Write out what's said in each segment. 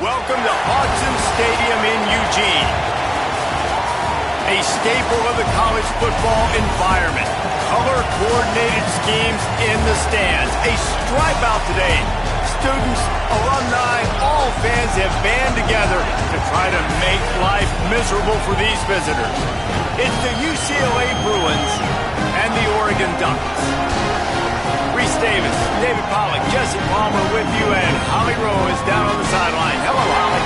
Welcome to Autzen Stadium in Eugene. A staple of the college football environment. Color-coordinated schemes in the stands. A stripe out today. Students, alumni, all fans have band together to try to make life miserable for these visitors. It's the UCLA Bruins and the Oregon Ducks. Reese Davis, David Pollack, Jesse Palmer with you, and Holly Rowe is down on the sideline. Hello, Holly.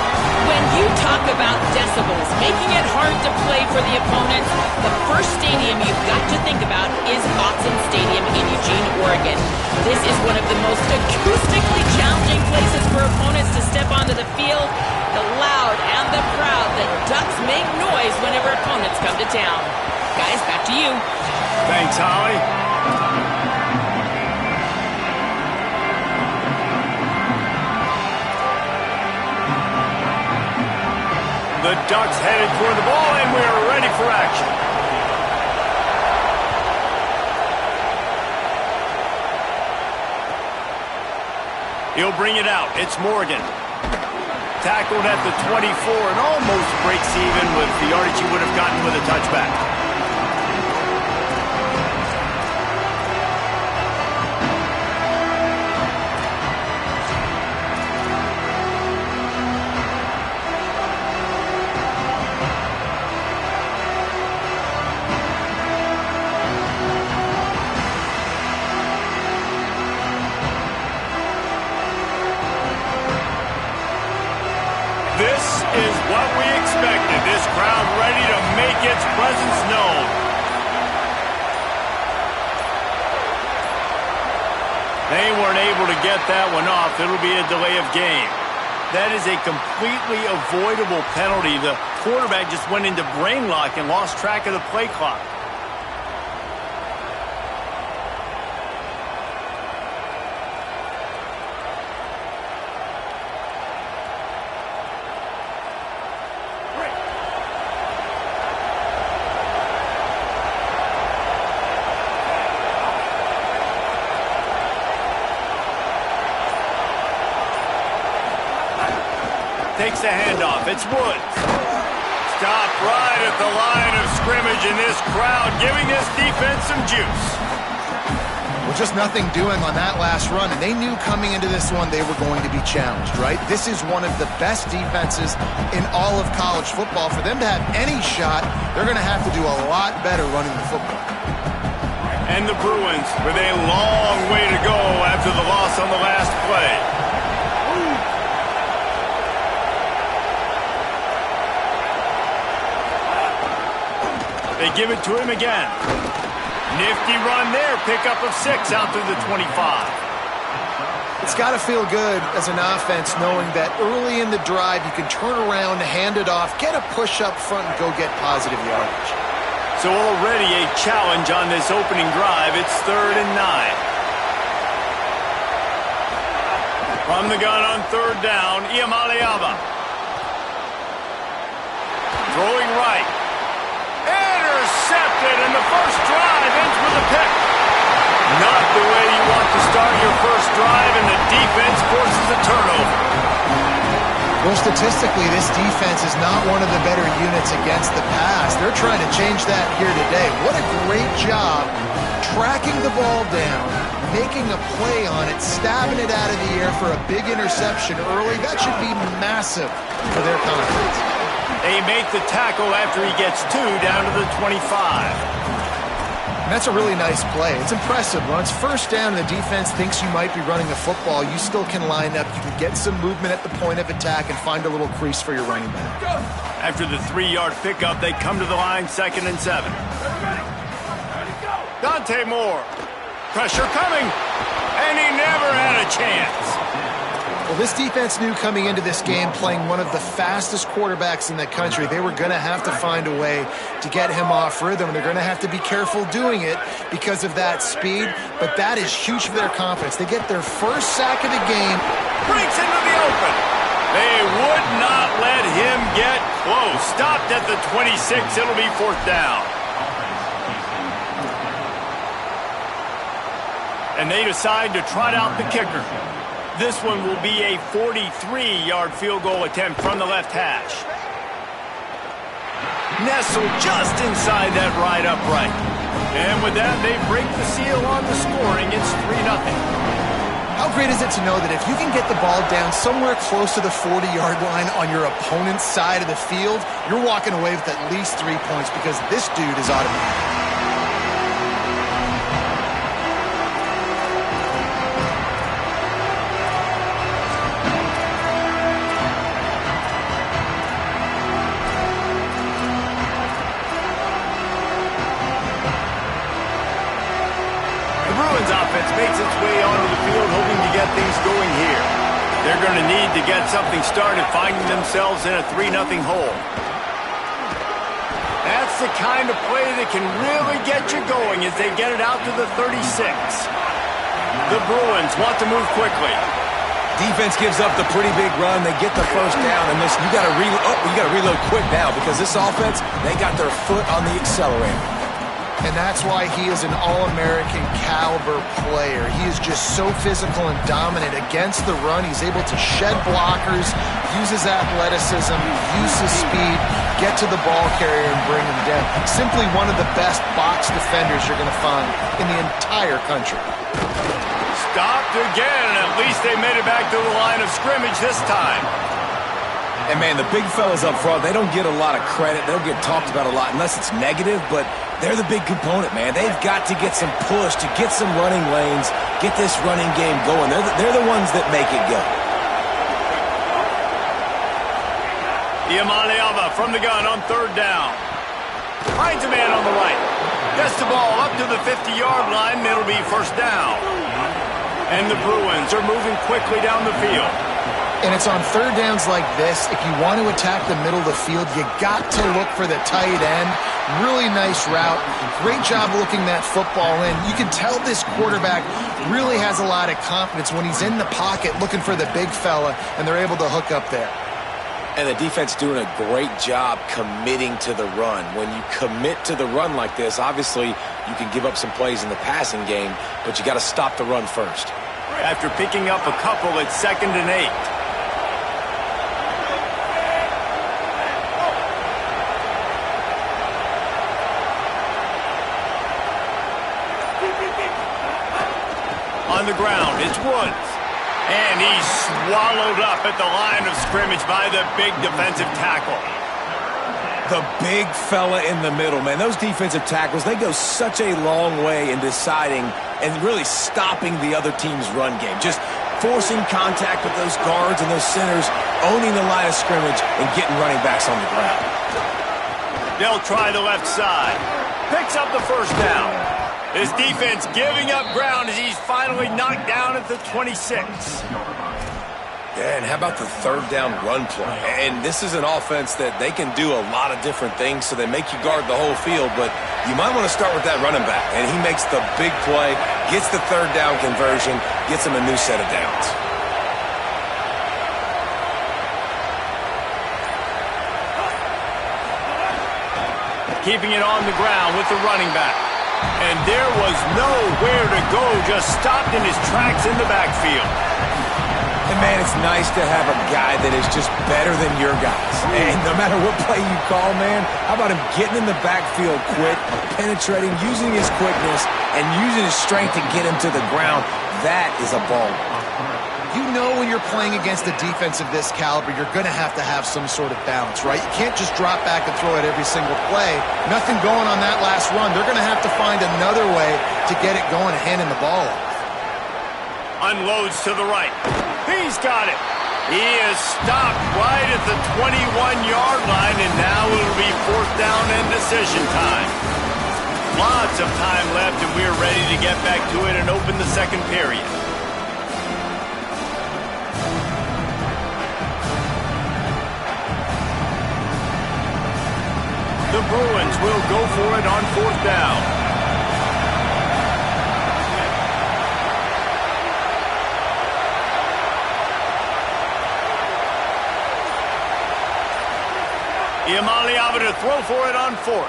When you talk about decibels, making it hard to play for the opponents, the first stadium you've got to think about is Autzen Stadium in Eugene, Oregon. This is one of the most acoustically challenging places for opponents to step onto the field. The loud and the proud, the Ducks make noise whenever opponents come to town. Guys, back to you. Thanks, Holly. The Ducks headed toward the ball, and we are ready for action. He'll bring it out. It's Morgan. Tackled at the 24 and almost breaks even with the yardage he would have gotten with a touchback. This is what we expected. This crowd ready to make its presence known. They weren't able to get that one off. It'll be a delay of game. That is a completely avoidable penalty. The quarterback just went into brain lock and lost track of the play clock. Takes the handoff. It's Woods. Stopped right at the line of scrimmage, and this crowd giving this defense some juice. Well, just nothing doing on that last run, and they knew coming into this one they were going to be challenged, right? This is one of the best defenses in all of college football. For them to have any shot, they're going to have to do a lot better running the football. And the Bruins with a long way to go after the loss on the last play. They give it to him again. Nifty run there. Pickup of 6 out through the 25. It's got to feel good as an offense knowing that early in the drive you can turn around, hand it off, get a push up front, and go get positive yardage. So already a challenge on this opening drive. It's 3rd and 9. From the gun on 3rd down, Iamaleava. Throwing right. Intercepted, and the first drive ends with a pick. Not the way you want to start your first drive, and the defense forces a turnover. Well, statistically, this defense is not one of the better units against the pass. They're trying to change that here today. What a great job tracking the ball down, making a play on it, stabbing it out of the air for a big interception early. That should be massive for their confidence. They make the tackle after he gets 2 down to the 25. And that's a really nice play. It's impressive. When it's 1st down and the defense thinks you might be running a football, you still can line up. You can get some movement at the point of attack and find a little crease for your running back. After the 3-yard pickup, they come to the line 2nd and 7. Dante Moore. Pressure coming. And he never had a chance. Well, this defense knew coming into this game, playing one of the fastest quarterbacks in the country, they were going to have to find a way to get him off rhythm. They're going to have to be careful doing it because of that speed, but that is huge for their confidence. They get their first sack of the game. Breaks into the open. They would not let him get close. Stopped at the 26. It'll be 4th down. And they decide to trot out the kicker. This one will be a 43-yard field goal attempt from the left hash. Nestled just inside that right upright. And with that, they break the seal on the scoring. It's 3-0. How great is it to know that if you can get the ball down somewhere close to the 40-yard line on your opponent's side of the field, you're walking away with at least 3 points because this dude is automatic. Makes its way onto the field, hoping to get things going here. They're going to need to get something started, finding themselves in a 3-0 hole. That's the kind of play that can really get you going as they get it out to the 36. The Bruins want to move quickly. Defense gives up the pretty big run. They get the first down, and this you got to reload. Oh, you got to reload quick now because this offense, they got their foot on the accelerator. And that's why he is an All-American caliber player. He is just so physical and dominant against the run. He's able to shed blockers, use his athleticism, use his speed, get to the ball carrier and bring him down. Simply one of the best box defenders you're going to find in the entire country. Stopped again. At least they made it back to the line of scrimmage this time. And, man, the big fellas up front, they don't get a lot of credit. They don't get talked about a lot unless it's negative, but they're the big component, man. They've got to get some push, to get some running lanes, get this running game going. They're the ones that make it go. Iamaleava from the gun on third down. Finds a man on the right. Gets the ball up to the 50-yard line. It'll be first down. And the Bruins are moving quickly down the field. And it's on third downs like this, if you want to attack the middle of the field, you got to look for the tight end. Really nice route. Great job looking that football in. You can tell this quarterback really has a lot of confidence when he's in the pocket looking for the big fella, and they're able to hook up there. And the defense doing a great job committing to the run. When you commit to the run like this, obviously you can give up some plays in the passing game, but you got to stop the run first. After picking up a couple, it's 2nd and 8. On the ground, it's Woods. And he's swallowed up at the line of scrimmage by the big defensive tackle. The big fella in the middle, man. Those defensive tackles, they go such a long way in deciding and really stopping the other team's run game. Just forcing contact with those guards and those centers, owning the line of scrimmage and getting running backs on the ground. They'll try the left side. Picks up the first down. His defense giving up ground as he's finally knocked down at the 26. Yeah, and how about the third down run play? And this is an offense that they can do a lot of different things, so they make you guard the whole field, but you might want to start with that running back. And he makes the big play, gets the third down conversion, gets him a new set of downs. Keeping it on the ground with the running back. And there was nowhere to go, just stopped in his tracks in the backfield. And, man, it's nice to have a guy that is just better than your guys. And no matter what play you call, man, how about him getting in the backfield quick, penetrating, using his quickness, and using his strength to get him to the ground? That is a ball. You know when you're playing against a defense of this caliber, you're going to have some sort of balance, right? You can't just drop back and throw it every single play. Nothing going on that last run. They're going to have to find another way to get it going and handing the ball off. Unloads to the right. He's got it. He is stopped right at the 21-yard line, and now it'll be fourth down and decision time. Lots of time left, and we're ready to get back to it and open the second period. The Bruins will go for it on fourth down. Iamaleava to throw for it on fourth.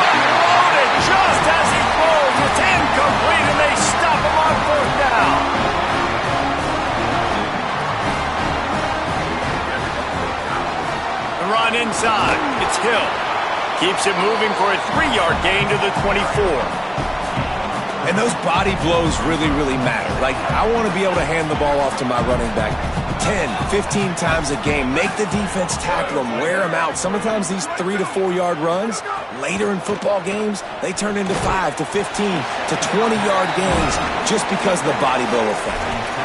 Unloaded just as he throws. It's incomplete, and they stop him on fourth down. run inside. It's Hill. Keeps it moving for a 3-yard gain to the 24. And those body blows really, really matter. Like, I want to be able to hand the ball off to my running back 10, 15 times a game. Make the defense tackle them, wear them out. Sometimes these 3 to 4 yard runs, later in football games, they turn into 5 to 15 to 20-yard gains just because of the body blow effect.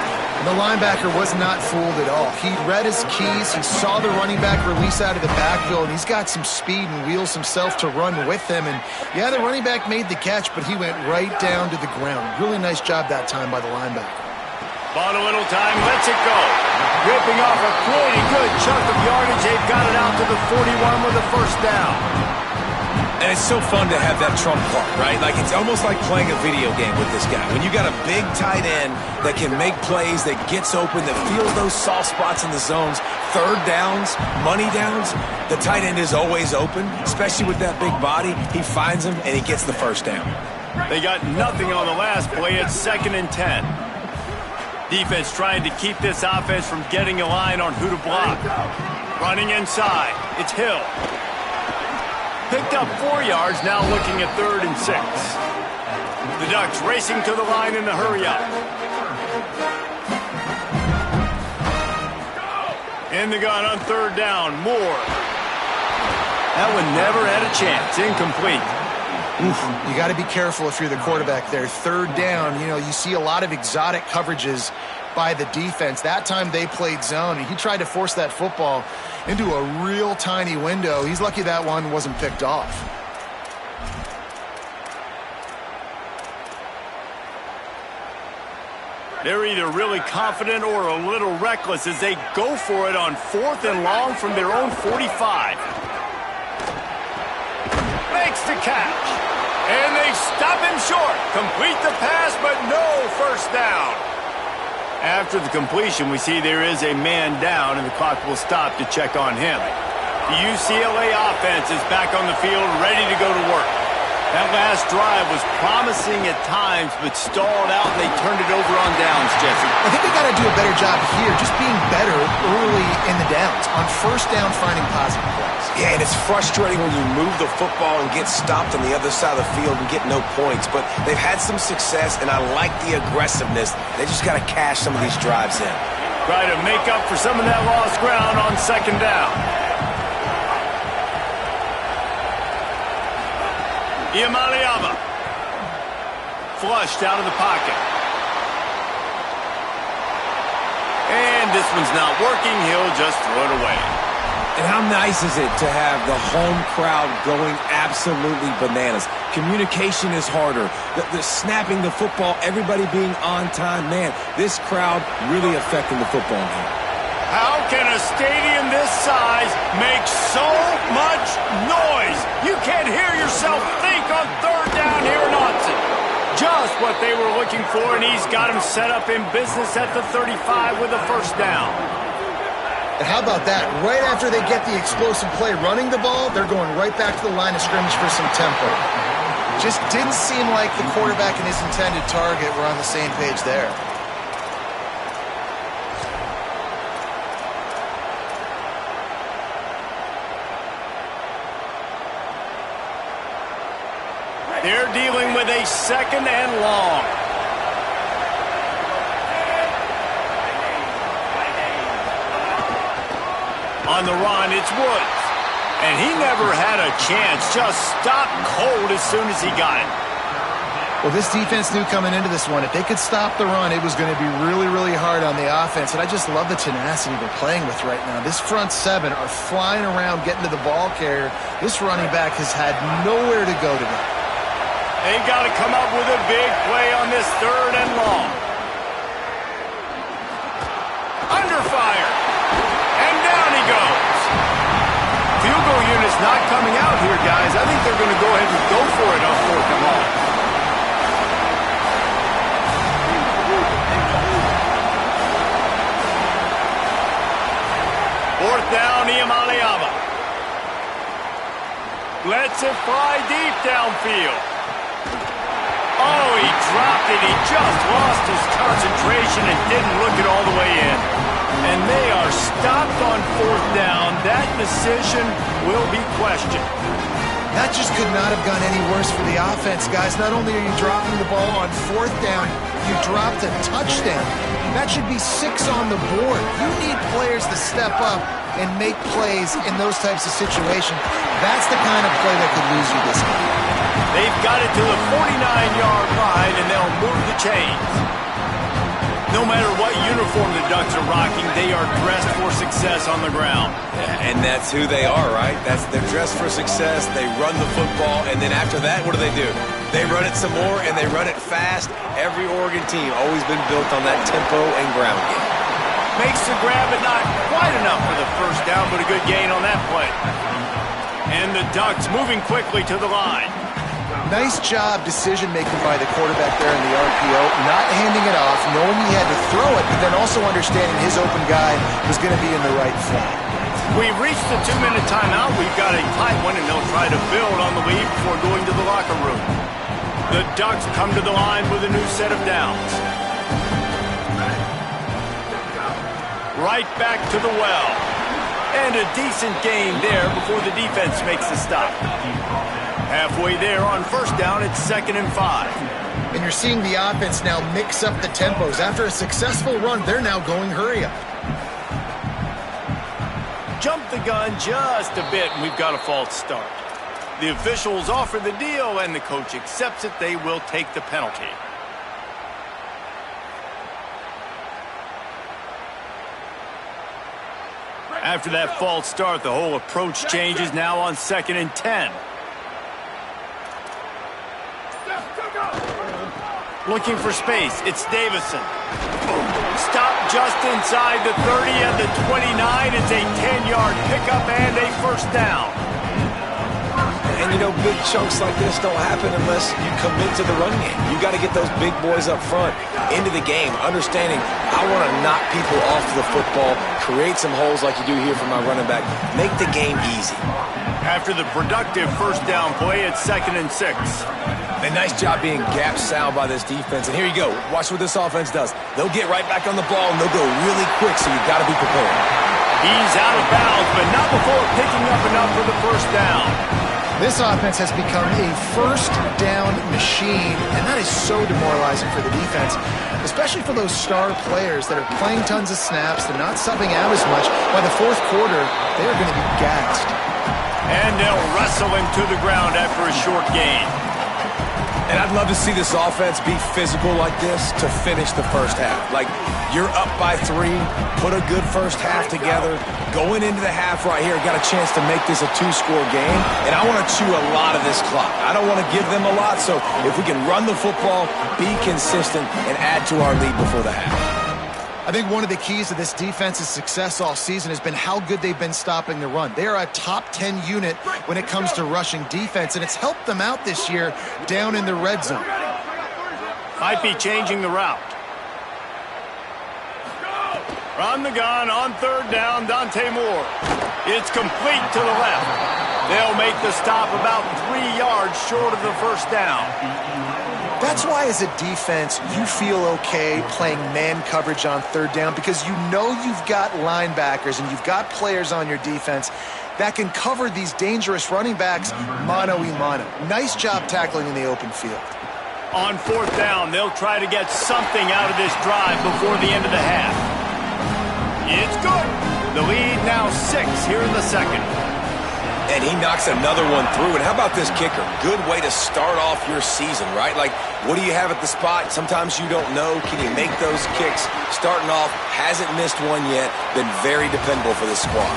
The linebacker was not fooled at all. He read his keys. He saw the running back release out of the backfield, and he's got some speed and wheels himself to run with them. And, yeah, the running back made the catch, but he went right down to the ground. Really nice job that time by the linebacker. Bought a little time, lets it go. Ripping off a pretty good chunk of yardage. They've got it out to the 41 with a first down. And it's so fun to have that trump card, right? Like, it's almost like playing a video game with this guy. When you got a big tight end that can make plays, that gets open, that feels those soft spots in the zones, third downs, money downs, the tight end is always open, especially with that big body. He finds him, and he gets the first down. They got nothing on the last play. It's 2nd and 10. Defense trying to keep this offense from getting a line on who to block. Running inside. It's Hill. Picked up 4 yards, now looking at 3rd and 6. The Ducks racing to the line in a hurry-up. In the gun on 3rd down, Moore. That one never had a chance, incomplete. Oof, you got to be careful if you're the quarterback there. 3rd down, you know, you see a lot of exotic coverages by the defense. That time they played zone, and he tried to force that football into a real tiny window. He's lucky that one wasn't picked off. They're either really confident or a little reckless as they go for it on 4th and long from their own 45. Makes the catch. And they stop him short. Complete the pass, but no first down. After the completion, we see there is a man down, and the clock will stop to check on him. The UCLA offense is back on the field, ready to go to work. That last drive was promising at times, but stalled out, and they turned it over on downs, Jesse. I think they got to do a better job here, just being better early in the downs. On first down, finding positive plays. Yeah, and it's frustrating when you move the football and get stopped on the other side of the field and get no points. But they've had some success, and I like the aggressiveness. They just got to cash some of these drives in. Try to make up for some of that lost ground on 2nd down. Iamaleava. Flushed out of the pocket. And this one's not working. He'll just throw it away. And how nice is it to have the home crowd going absolutely bananas? Communication is harder. The snapping the football, everybody being on time. Man, this crowd really affecting the football game. How can a stadium this size make so much noise? You can't hear yourself think on 3rd down here in Autzen. Just what they were looking for, and he's got him set up in business at the 35 with a first down. And how about that? Right after they get the explosive play running the ball, they're going right back to the line of scrimmage for some tempo. Just didn't seem like the quarterback and his intended target were on the same page there. They're dealing with a 2nd and long. On the run, it's Woods. And he never had a chance. Just stopped cold as soon as he got it. Well, this defense knew coming into this one, if they could stop the run, it was going to be really, really hard on the offense. And I just love the tenacity they're playing with right now. This front 7 are flying around, getting to the ball carrier. This running back has had nowhere to go today. They've got to come up with a big play on this 3rd and long. Under fire. And down he goes. Field goal unit's not coming out here, guys. I think they're going to go ahead and go for it on 4th and long. Fourth down, Iamaleava. Lets it fly deep downfield. Oh, he dropped it. He just lost his concentration and didn't look it all the way in. And they are stopped on 4th down. That decision will be questioned. That just could not have gone any worse for the offense, guys. Not only are you dropping the ball on 4th down, you dropped a touchdown. That should be 6 on the board. You need players to step up and make plays in those types of situations. That's the kind of play that could lose you this game. They've got it to the 49-yard line, and they'll move the chains. No matter what uniform the Ducks are rocking, they are dressed for success on the ground. Yeah, and that's who they are, right? They're dressed for success. They run the football, and then after that, what do? They run it some more, and they run it fast. Every Oregon team always been built on that tempo and ground game. Makes the grab, but not quite enough for the first down, but a good gain on that play. And the Ducks moving quickly to the line. Nice job decision-making by the quarterback there in the RPO, not handing it off, knowing he had to throw it, but then also understanding his open guy was going to be in the right flat. We've reached the 2-minute timeout. We've got a tight one, and they'll try to build on the lead before going to the locker room. The Ducks come to the line with a new set of downs. Right back to the well. And a decent gain there before the defense makes the stop. Halfway there on 1st down, it's 2nd and 5. And you're seeing the offense now mix up the tempos. After a successful run, they're now going hurry up. Jump the gun just a bit, and we've got a false start. The officials offer the deal, and the coach accepts it. They will take the penalty. After that false start, the whole approach changes now on 2nd and 10. Looking for space, it's Davison. Stop just inside the 30 and the 29. It's a 10-yard pickup and a 1st down. And, you know, big chunks like this don't happen unless you commit to the run game. You got to get those big boys up front into the game, understanding I want to knock people off the football, create some holes like you do here for my running back, make the game easy. After the productive 1st down play, it's 2nd and 6. A nice job being gap sound by this defense. And here you go. Watch what this offense does. They'll get right back on the ball, and they'll go really quick, so you've got to be prepared. He's out of bounds, but not before picking up enough for the 1st down. This offense has become a 1st down machine, and that is so demoralizing for the defense, especially for those star players that are playing tons of snaps. They're not subbing out as much. By the 4th quarter, they are going to be gassed. And they'll wrestle him to the ground after a short gain. And I'd love to see this offense be physical like this to finish the 1st half. Like, you're up by 3, put a good 1st half together, going into the half right here, got a chance to make this a 2-score game, and I want to chew a lot of this clock. I don't want to give them a lot, so if we can run the football, be consistent, and add to our lead before the half. I think one of the keys to this defense's success all season has been how good they've been stopping the run. They are a top 10 unit when it comes to rushing defense, and it's helped them out this year down in the red zone. Might be changing the route. Run the gun on 3rd down, Dante Moore. It's complete to the left. They'll make the stop about 3 yards short of the 1st down. That's why as a defense, you feel okay playing man coverage on 3rd down, because you know you've got linebackers and you've got players on your defense that can cover these dangerous running backs mano-a-mano. Nice job tackling in the open field. On 4th down, they'll try to get something out of this drive before the end of the half. It's good. The lead now 6 here in the 2nd. And he knocks another one through. And how about this kicker? Good way to start off your season, right? Like, what do you have at the spot? Sometimes you don't know. Can he make those kicks? Starting off, hasn't missed one yet. Been very dependable for this squad.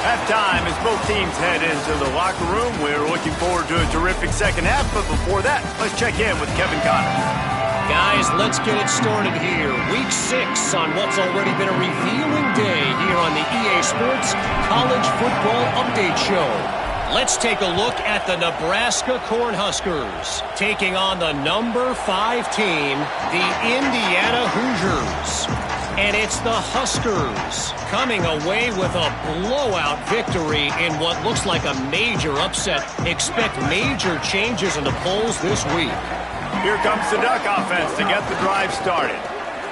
Halftime as both teams head into the locker room. We're looking forward to a terrific 2nd half. But before that, let's check in with Kevin Connors. Guys, let's get it started here. Week 6 on what's already been a revealing day here on the EA Sports College Football Update Show. Let's take a look at the Nebraska Cornhuskers taking on the number 5 team, the Indiana Hoosiers. And it's the Huskers coming away with a blowout victory in what looks like a major upset. Expect major changes in the polls this week. Here comes the Duck offense to get the drive started.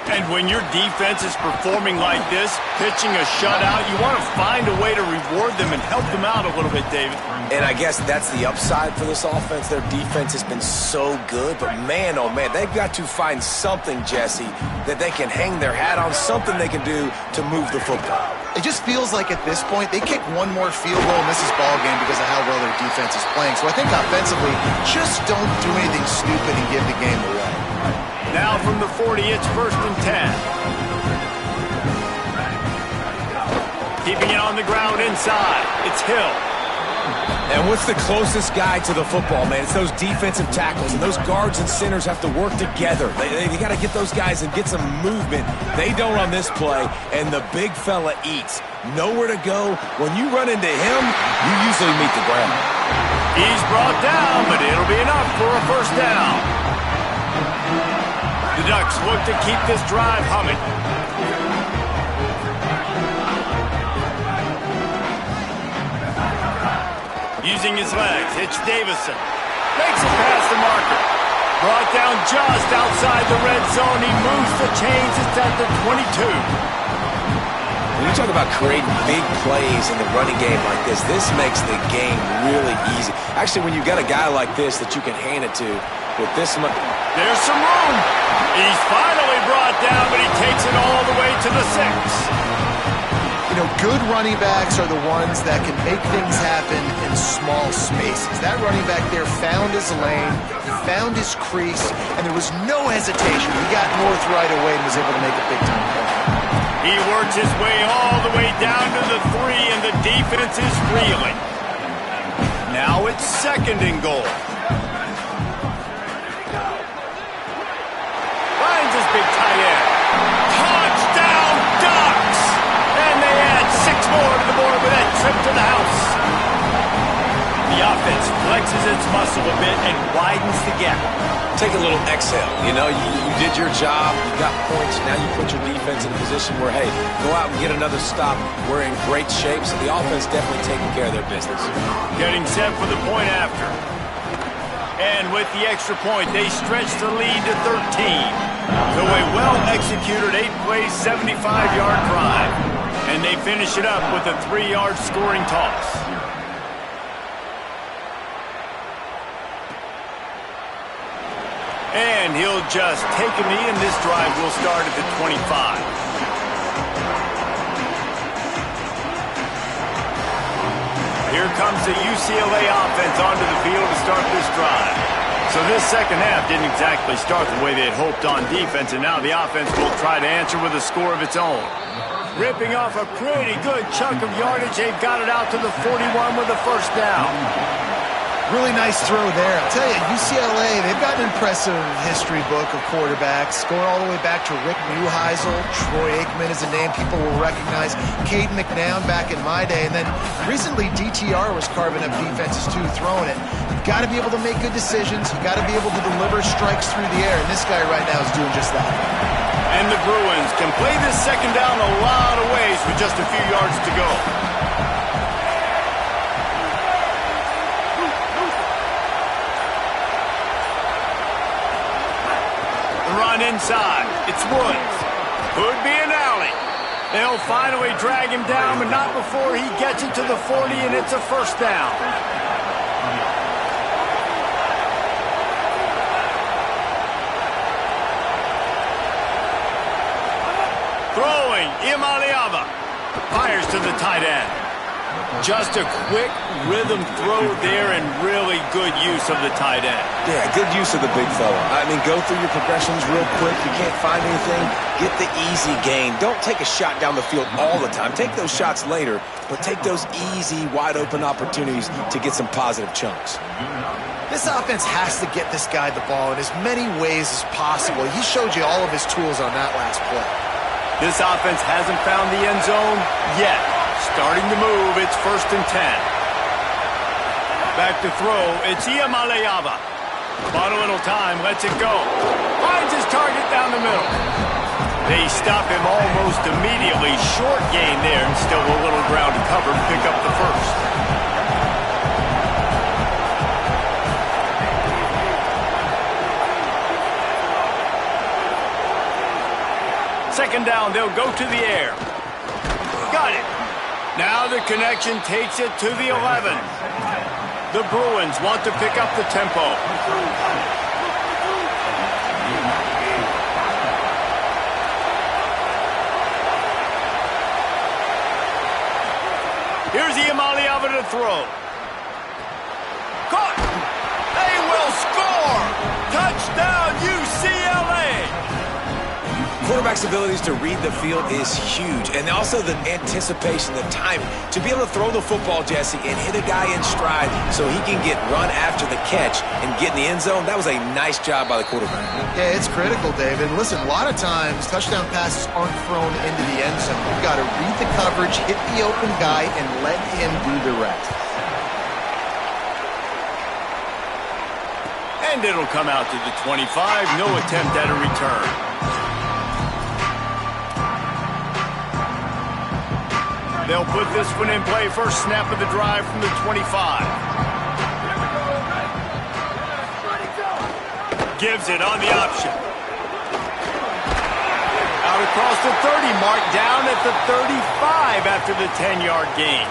And when your defense is performing like this, pitching a shutout, you want to find a way to reward them and help them out a little bit, David. And I guess that's the upside for this offense. Their defense has been so good, but man, oh man, they've got to find something, Jesse, that they can hang their hat on, something they can do to move the football. It just feels like at this point, they kick one more field goal and this is ball game because of how well their defense is playing. So I think offensively, just don't do anything stupid and give the game away. Now from the 40, it's 1st and 10. Keeping it on the ground inside. It's Hill. And what's the closest guy to the football, man? It's those defensive tackles, and those guards and centers have to work together. They got to get those guys and get some movement. They don't on this play, and the big fella eats. Nowhere to go. When you run into him, you usually meet the ground. He's brought down, but it'll be enough for a 1st down. The Ducks look to keep this drive humming. Using his legs, it's Davison. Makes it past the marker. Brought down just outside the red zone. He moves the chains. It's at the 22. When you talk about creating big plays in the running game like this makes the game really easy. Actually, when you've got a guy like this that you can hand it to with this much... There's some room. He's finally brought down, but he takes it all the way to the 6. You know, good running backs are the ones that can make things happen in small spaces. That running back there found his lane, found his crease, and there was no hesitation. He got north right away and was able to make a big-time play. He works his way all the way down to the 3, and the defense is reeling. Now it's 2nd and goal. Finds his big tight end. Touchdown, Ducks! And they add 6 more to the board with that trip to the house. The offense flexes its muscle a bit and widens the gap. Take a little exhale. You know, you did your job. You got points. Now you put your defense in a position where, hey, go out and get another stop. We're in great shape, so the offense definitely taking care of their business. Getting set for the point after. And with the extra point, they stretch the lead to 13. So a well-executed 8-play, 75-yard drive. And they finish it up with a 3-yard scoring toss. And he'll just take a knee, and this drive will start at the 25. Here comes the UCLA offense onto the field to start this drive. So this second half didn't exactly start the way they had hoped on defense, and now the offense will try to answer with a score of its own. Ripping off a pretty good chunk of yardage, they've got it out to the 41 with a 1st down. Really nice throw there. I'll tell you, UCLA, they've got an impressive history book of quarterbacks, going all the way back to Rick Neuheisel. Troy Aikman is a name people will recognize. Caden McNown back in my day. And then recently, DTR was carving up defenses too, throwing it. You've got to be able to make good decisions. You've got to be able to deliver strikes through the air. And this guy right now is doing just that. And the Bruins can play this second down a lot of ways with just a few yards to go. Run inside. It's Woods. Could be an alley. They'll finally drag him down, but not before he gets it to the 40, and it's a 1st down. Throwing, Imaliava. Fires to the tight end. Just a quick rhythm throw there and really good use of the tight end. Yeah, good use of the big fella. I mean, go through your progressions real quick. You can't find anything, get the easy gain. Don't take a shot down the field all the time. Take those shots later, but take those easy, wide-open opportunities to get some positive chunks. This offense has to get this guy the ball in as many ways as possible. He showed you all of his tools on that last play. This offense hasn't found the end zone yet. Starting to move, it's 1st and 10. Back to throw, it's Iamaleava. Bought a little time, lets it go. Finds his target down the middle. They stop him almost immediately. Short gain there, and still a little ground to cover to pick up the 1st. second down. They'll go to the air. Got it. Now the connection takes it to the 11. The Bruins want to pick up the tempo. Here's Iamaleava to throw. Caught. They will score. Touchdown, UCLA. Quarterback's abilities to read the field is huge, and also the anticipation, the timing. To be able to throw the football, Jesse, and hit a guy in stride so he can get run after the catch and get in the end zone, that was a nice job by the quarterback. Yeah, it's critical, David. Listen, a lot of times touchdown passes aren't thrown into the end zone. You've got to read the coverage, hit the open guy, and let him do the rest. And it'll come out to the 25. No attempt at a return. They'll put this one in play. First snap of the drive from the 25. Gives it on the option. Out across the 30 mark, down at the 35 after the 10-yard gain.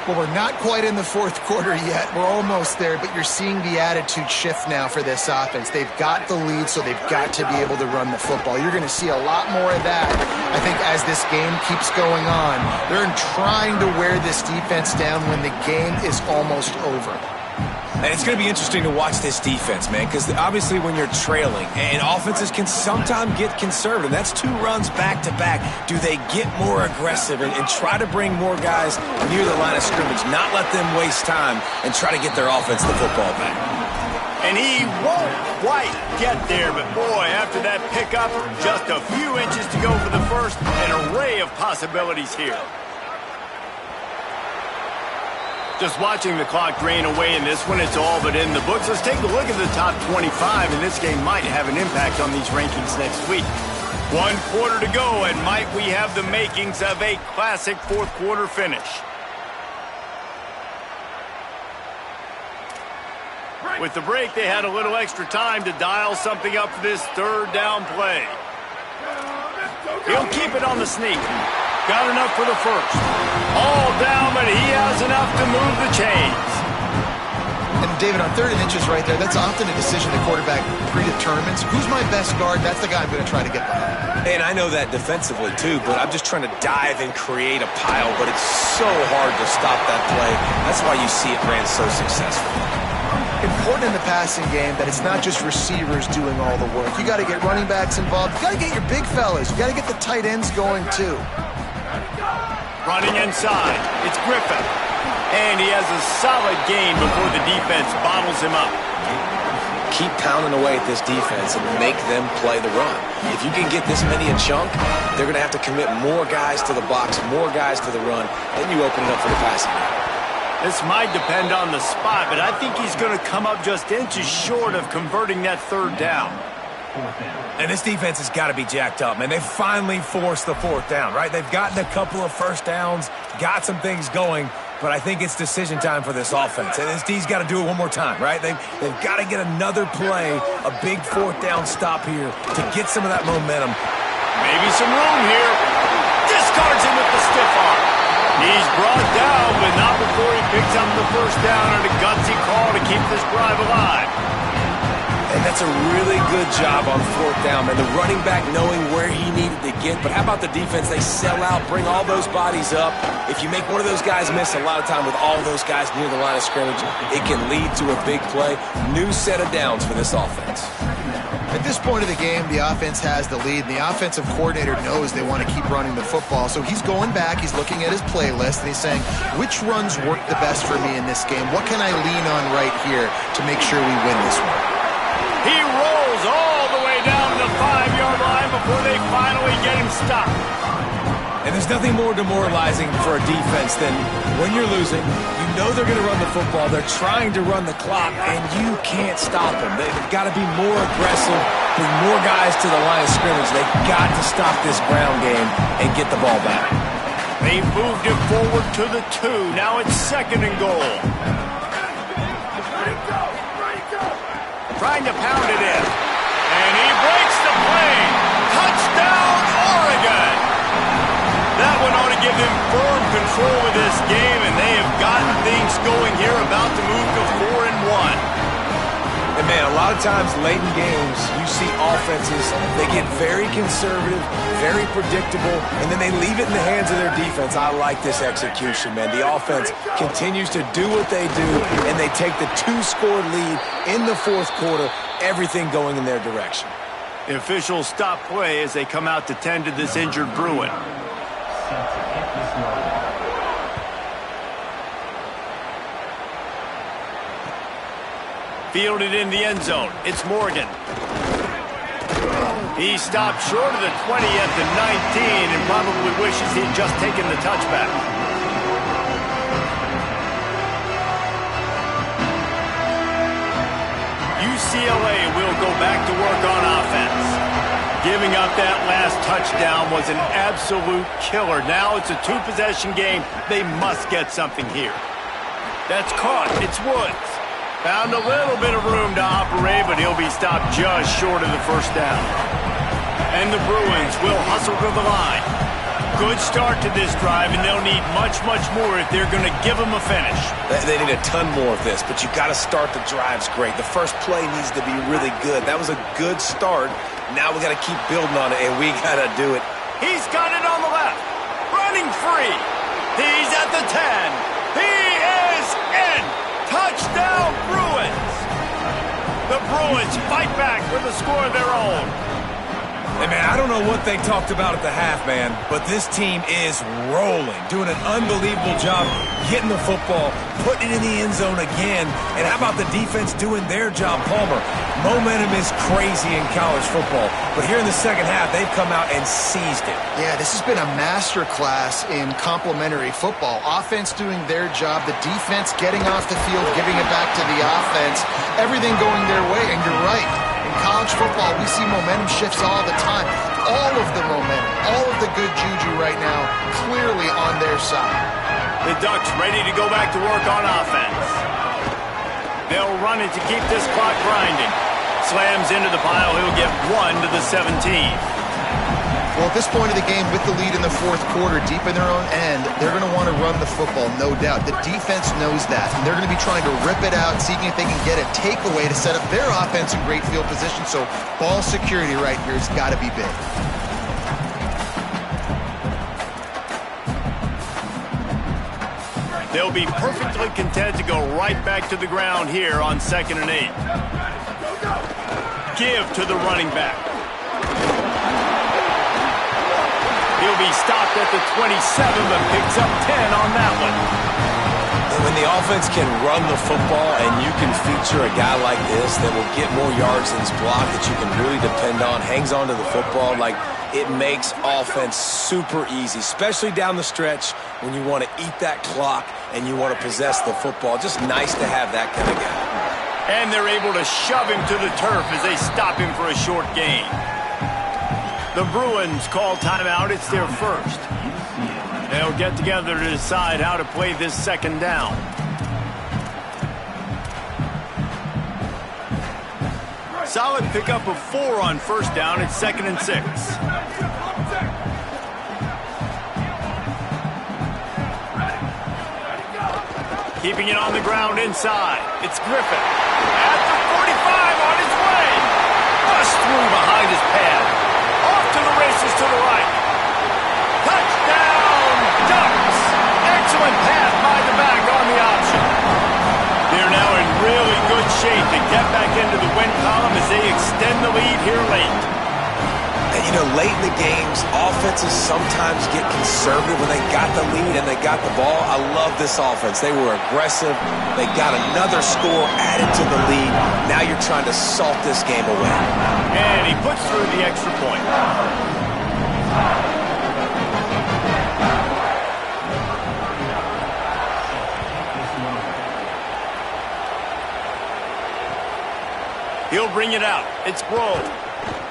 Well, we're not quite in the fourth quarter yet. We're almost there, but you're seeing the attitude shift now for this offense. They've got the lead, so they've got to be able to run the football. You're going to see a lot more of that, I think, as this game keeps going on. They're trying to wear this defense down when the game is almost over. And it's going to be interesting to watch this defense, man, because obviously when you're trailing, and offenses can sometimes get conservative. That's 2 runs back-to-back. Do they get more aggressive and try to bring more guys near the line of scrimmage, not let them waste time, and try to get their offense the football back? And he won't quite get there, but boy, after that pickup, just a few inches to go for the first. An array of possibilities here. Just watching the clock drain away in this one, it's all but in the books. Let's take a look at the top 25, and this game might have an impact on these rankings next week. 1 quarter to go, and might we have the makings of a classic fourth quarter finish. With the break, they had a little extra time to dial something up for this third down play. He'll keep it on the sneak. Got enough for the first. All down, but he has enough to move the chains. And David, on 3rd and inches right there, that's often a decision the quarterback predetermines. Who's my best guard? That's the guy I'm going to try to get behind. And I know that defensively, too, but I'm just trying to dive and create a pile, but it's so hard to stop that play. That's why you see it ran so successfully. Important in the passing game that it's not just receivers doing all the work. You got to get running backs involved. You got to get your big fellas. You got to get the tight ends going, too. Running inside, it's Griffin. And he has a solid gain before the defense bottles him up. Keep pounding away at this defense and make them play the run. If you can get this many a chunk, they're going to have to commit more guys to the box, more guys to the run, then you open it up for the passing game. This might depend on the spot, but I think he's going to come up just inches short of converting that third down. And this defense has got to be jacked up, man. They finally forced the 4th down, right? They've gotten a couple of first downs, got some things going, but I think it's decision time for this offense. And this D's got to do it one more time, right? They've got to get another play, a big 4th down stop here to get some of that momentum. Maybe some room here. Discards him with the stiff arm. He's brought down, but not before he picks up the first down on a gutsy call to keep this drive alive. And that's a really good job on 4th down, man. The running back knowing where he needed to get. But how about the defense? They sell out, bring all those bodies up. If you make one of those guys miss, a lot of time with all those guys near the line of scrimmage, it can lead to a big play. New set of downs for this offense. At this point of the game, the offense has the lead, and the offensive coordinator knows they want to keep running the football. So he's going back, he's looking at his playlist, and he's saying, which runs work the best for me in this game? What can I lean on right here to make sure we win this one? He rolls all the way down to the 5-yard line before they finally get him stopped. And there's nothing more demoralizing for a defense than when you're losing, you know they're going to run the football, they're trying to run the clock, and you can't stop them. They've got to be more aggressive, bring more guys to the line of scrimmage. They've got to stop this ground game and get the ball back. They moved it forward to the 2. Now it's 2nd and goal. Trying to pound it in. And he breaks the play. Touchdown, give them firm control of this game, and they have gotten things going here, about to move to 4-1. And man, a lot of times late in games, you see offenses, they get very conservative, very predictable, and then they leave it in the hands of their defense. I like this execution, man. The offense continues to do what they do, and they take the 2-score lead in the fourth quarter, everything going in their direction. The officials stop play as they come out to tend to this injured Bruin. Fielded in the end zone. It's Morgan. He stopped short of the 20 at the 19 and probably wishes he'd just taken the touchback. UCLA will go back to work on offense. Giving up that last touchdown was an absolute killer. Now it's a 2-possession game. They must get something here. That's caught. It's Woods. Found a little bit of room to operate, but he'll be stopped just short of the first down. And the Bruins will hustle to the line. Good start to this drive, and they'll need much, much more if they're going to give them a finish. They need a ton more of this, but you got to start the drives great. The first play needs to be really good. That was a good start. Now we got to keep building on it, and we got to do it. He's got it on the left. Running free. He's at the 10. He is in. Touchdown, Bruins! The Bruins fight back with a score of their own. Hey, man, I don't know what they talked about at the half, man, but this team is rolling, doing an unbelievable job getting the football, putting it in the end zone again, and how about the defense doing their job, Palmer? Momentum is crazy in college football, but here in the second half, they've come out and seized it. Yeah, this has been a master class in complementary football. Offense doing their job, the defense getting off the field, giving it back to the offense, everything going their way, and you're right. In college football, we see momentum shifts all the time. All of the momentum, all of the good juju right now, clearly on their side. The Ducks ready to go back to work on offense. They'll run it to keep this clock grinding. Slams into the pile. He'll get 1 to the 17. Well, at this point of the game, with the lead in the fourth quarter, deep in their own end, they're going to want to run the football, no doubt. The defense knows that, and they're going to be trying to rip it out, seeking if they can get a takeaway to set up their offense in great field position. So ball security right here has got to be big. They'll be perfectly content to go right back to the ground here on 2nd and 8. Give to the running back. He'll be stopped at the 27, but picks up 10 on that one. And when the offense can run the football and you can feature a guy like this that will get more yards than his block that you can really depend on, hangs on to the football, like it makes offense super easy, especially down the stretch when you want to eat that clock and you want to possess the football. Just nice to have that kind of guy. And they're able to shove him to the turf as they stop him for a short gain. The Bruins call timeout. It's their first. They'll get together to decide how to play this second down. Solid pickup of 4 on first down. It's 2nd and 6. Keeping it on the ground inside. It's Griffin. At the 45 on his way. Bust through behind his pad. Off to the races to the right. Touchdown, Ducks. Excellent pass by the back on the option. They're now in really good shape to get back into the win column as they extend the lead here late. And, you know, late in the games, offenses sometimes get conservative when they got the lead and they got the ball. I love this offense. They were aggressive. They got another score added to the lead. Now you're trying to salt this game away. And he puts through the extra point. He'll bring it out. It's Grove.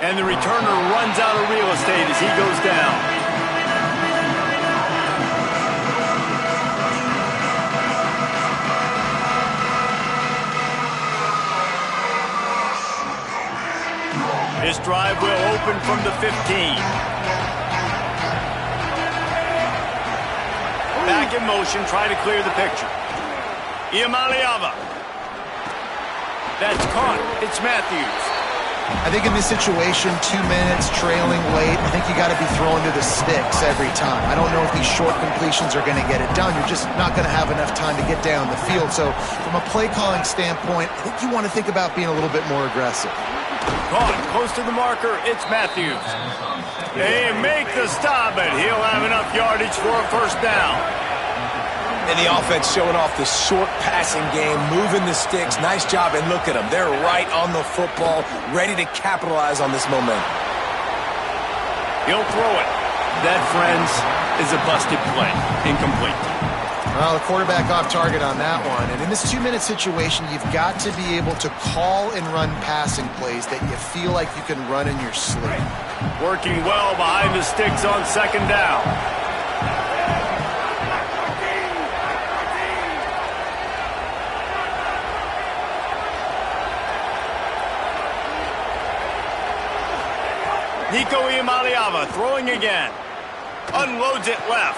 And the returner runs out of real estate as he goes down. This drive will open from the 15. Back in motion, try to clear the picture. Iamaleava. That's caught. It's Matthews. I think in this situation, 2 minutes, trailing late, I think you got to be throwing to the sticks every time. I don't know if these short completions are going to get it done. You're just not going to have enough time to get down the field. So from a play calling standpoint, I think you want to think about being a little bit more aggressive. Caught close to the marker. It's Matthews. They make the stop, but he'll have enough yardage for a first down. And the offense showing off the short passing game, moving the sticks. Nice job, and look at them. They're right on the football, ready to capitalize on this momentum. He'll throw it. That, friends, is a busted play. Incomplete. Well, the quarterback off target on that one. And in this 2-minute situation, you've got to be able to call and run passing plays that you feel like you can run in your sleep. Working well behind the sticks on second down. Nico Iamaleava throwing again. Unloads it left.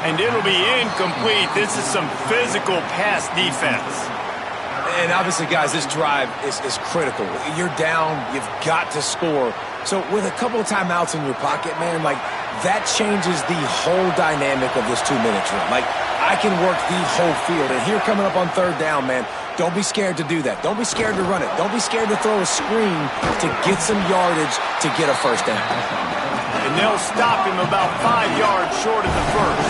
And it'll be incomplete. This is some physical pass defense. And obviously, guys, this drive is critical. You're down. You've got to score. So with a couple of timeouts in your pocket, man, like, that changes the whole dynamic of this 2-minute drill. Like, I can work the whole field. And here coming up on third down, man, don't be scared to do that. Don't be scared to run it. Don't be scared to throw a screen to get some yardage to get a first down. And they'll stop him about 5 yards short of the first.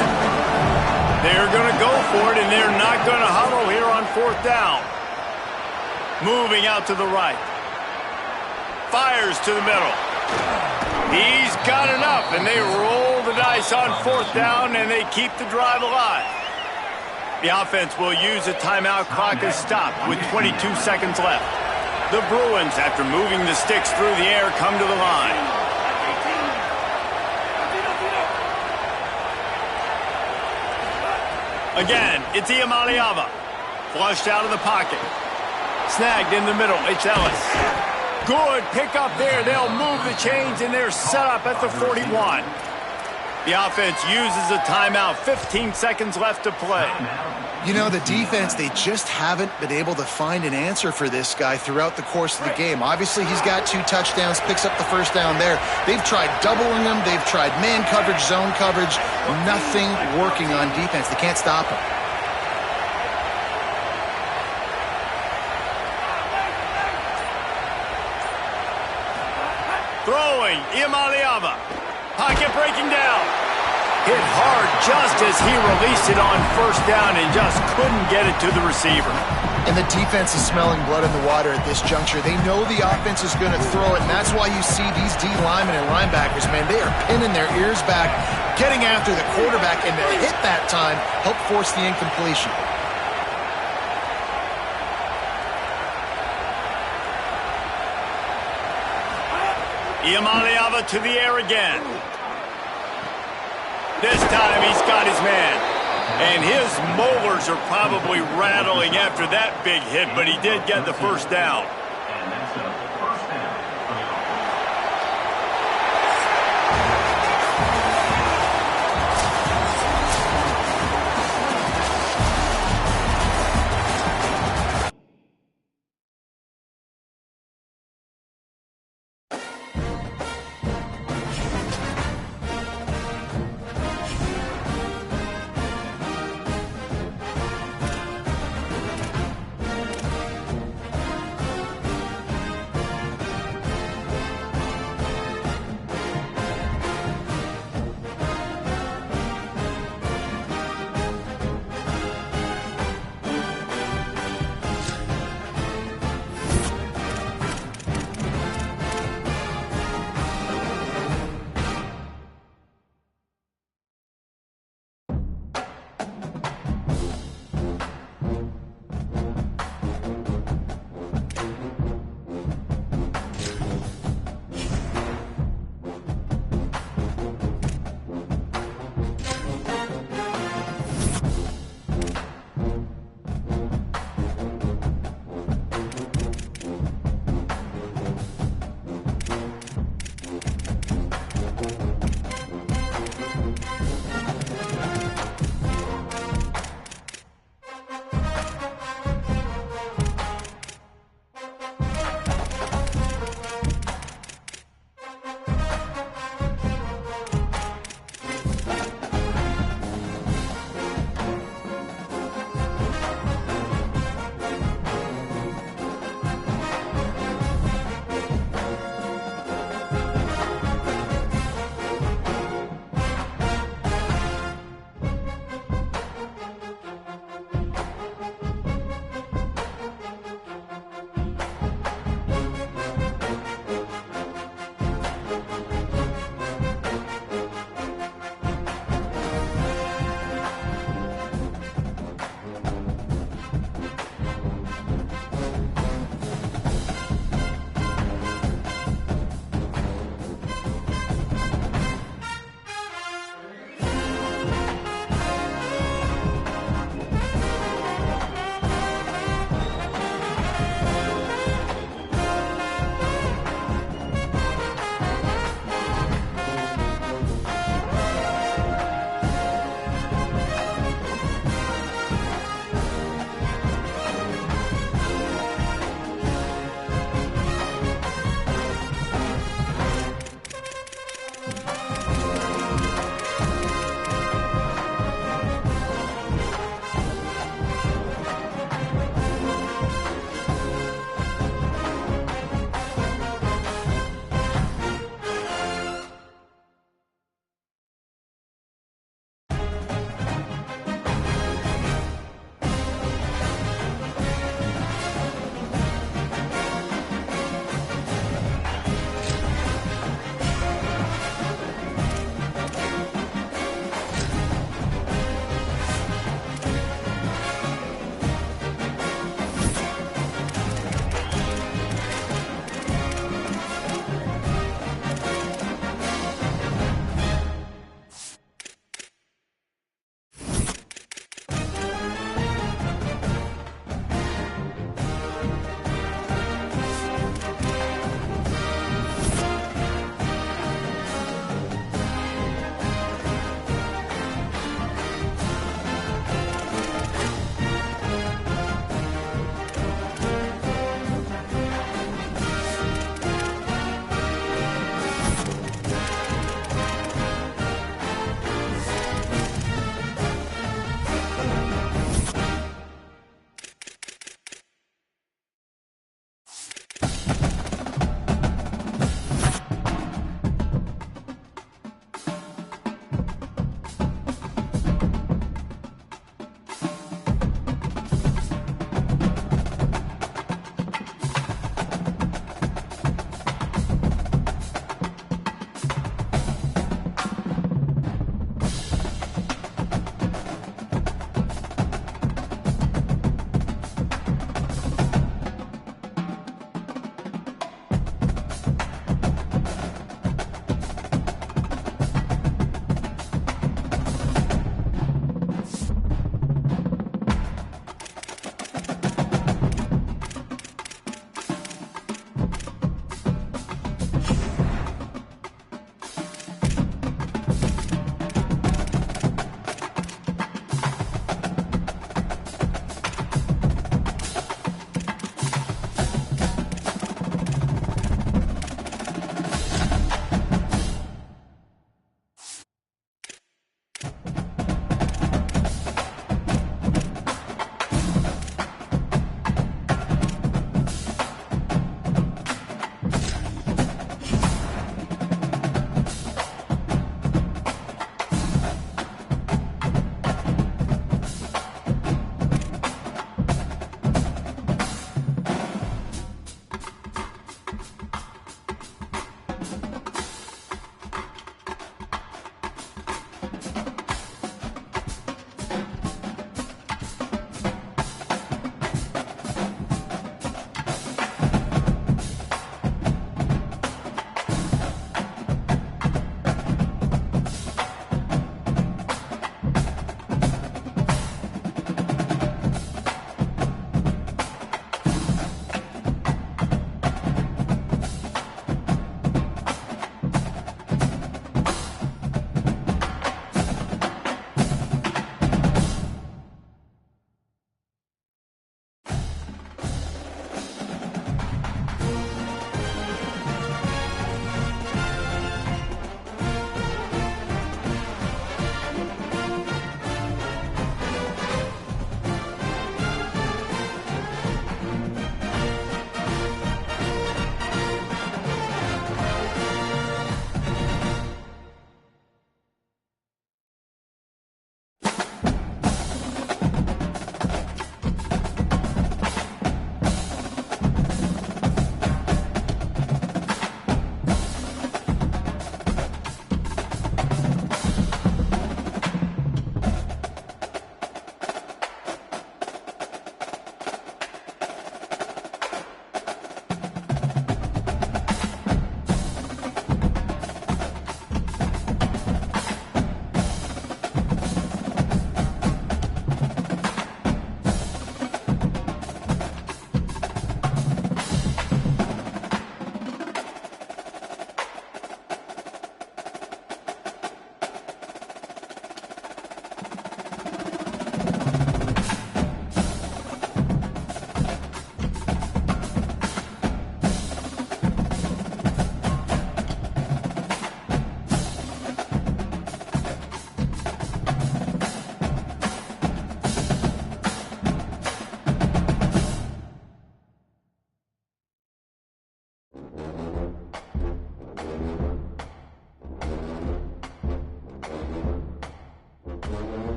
They're going to go for it, and they're not going to huddle here on fourth down. Moving out to the right. Fires to the middle. He's got enough, and they roll the dice on fourth down, and they keep the drive alive. The offense will use a timeout. Clock is stopped with 22 seconds left. The Bruins, after moving the sticks through the air, come to the line. Again, it's Iamaleava. Flushed out of the pocket. Snagged in the middle. It's Ellis. Good pickup there. They'll move the chains, and they're set up at the 41. The offense uses a timeout. 15 seconds left to play. You know, the defense, they just haven't been able to find an answer for this guy throughout the course of the game. Obviously, he's got 2 touchdowns, picks up the first down there. They've tried doubling him. They've tried man coverage, zone coverage. Nothing working on defense. They can't stop him. Throwing, Iamaleava. Pocket breaking down. Hit hard just as he released it on first down and just couldn't get it to the receiver. And the defense is smelling blood in the water at this juncture. They know the offense is going to throw it, and that's why you see these D linemen and linebackers, man, they are pinning their ears back, getting after the quarterback, and to hit that time, help force the incompletion. Iamaleava to the air again. This time he's got his man. And his molars are probably rattling after that big hit, but he did get the first down.